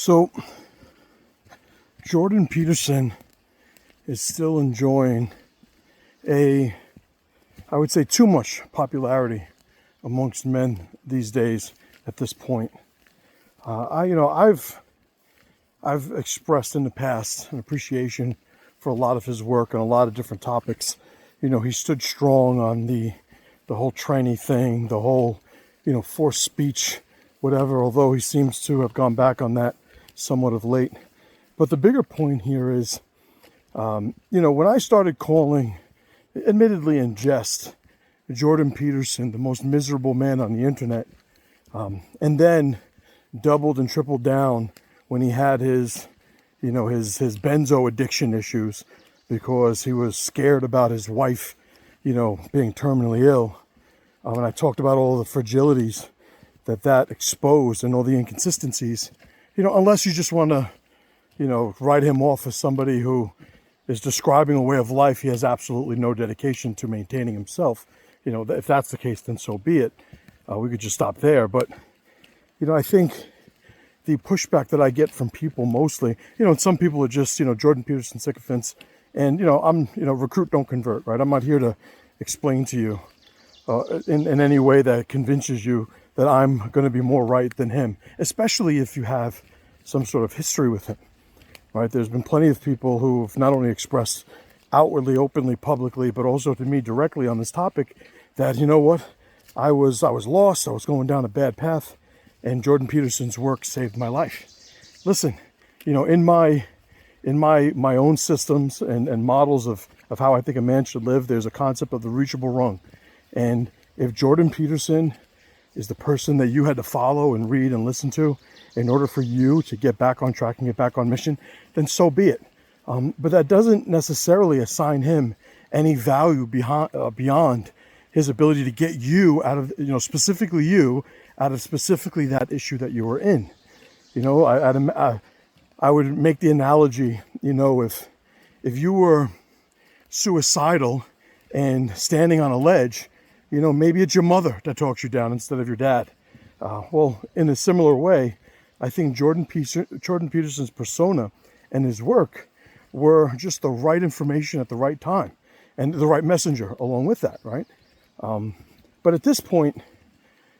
So Jordan Peterson is still enjoying I would say too much popularity amongst men these days at this point. I've expressed in the past an appreciation for a lot of his work on a lot of different topics. He stood strong on the whole tranny thing, the whole, forced speech, whatever, although he seems to have gone back on that somewhat of late. But the bigger point here is, when I started calling, admittedly in jest, Jordan Peterson the most miserable man on the internet, and then doubled and tripled down when he had his benzo addiction issues because he was scared about his wife, being terminally ill. And I talked about all the fragilities that exposed and all the inconsistencies, unless you just want to, write him off as somebody who is describing a way of life he has absolutely no dedication to maintaining himself. If that's the case, then so be it. We could just stop there. But, I think the pushback that I get from people mostly, and some people are just, Jordan Peterson sycophants. And, I'm, recruit, don't convert, right? I'm not here to explain to you in any way that convinces you that I'm going to be more right than him, especially if you have some sort of history with him, right? There's been plenty of people who have not only expressed outwardly, openly, publicly, but also to me directly on this topic that, I was lost, I was going down a bad path, and Jordan Peterson's work saved my life. Listen, in my own systems and models of how I think a man should live, there's a concept of the reachable rung. And if Jordan Peterson is the person that you had to follow and read and listen to in order for you to get back on track and get back on mission, then so be it. But that doesn't necessarily assign him any value beyond his ability to get you out of, specifically you, out of specifically that issue that you were in. I would make the analogy, if you were suicidal and standing on a ledge, maybe it's your mother that talks you down instead of your dad. Well, in a similar way, I think Jordan Peterson's persona and his work were just the right information at the right time and the right messenger along with that, right? But at this point,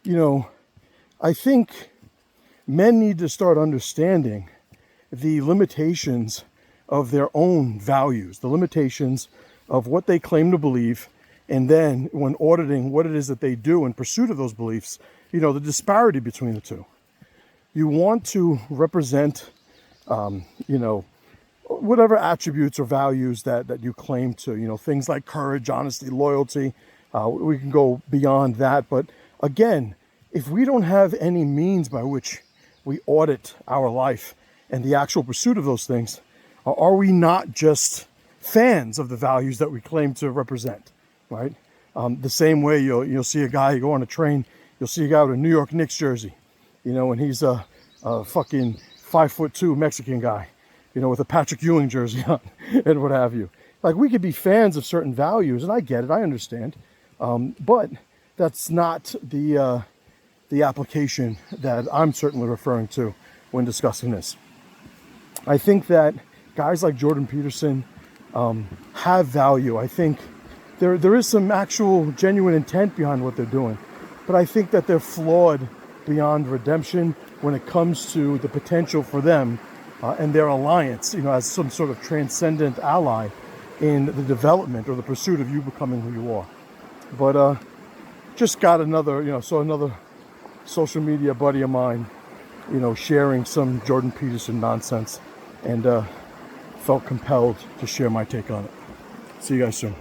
I think men need to start understanding the limitations of their own values, the limitations of what they claim to believe, and then when auditing what it is that they do in pursuit of those beliefs, the disparity between the two. You want to represent, whatever attributes or values that you claim to, things like courage, honesty, loyalty. We can go beyond that. But again, if we don't have any means by which we audit our life and the actual pursuit of those things, are we not just fans of the values that we claim to represent, right? The same way you'll see a guy, you go on a train, you'll see a guy with a New York Knicks jersey, and he's a fucking 5'2" Mexican guy, with a Patrick Ewing jersey on and what have you. Like, we could be fans of certain values, and I get it, I understand, but that's not the application that I'm certainly referring to when discussing this. I think that guys like Jordan Peterson have value. I think there is some actual genuine intent behind what they're doing, but I think that they're flawed beyond redemption when it comes to the potential for them and their alliance, as some sort of transcendent ally in the development or the pursuit of you becoming who you are. But just got another social media buddy of mine, sharing some Jordan Peterson nonsense, and felt compelled to share my take on it. See you guys soon.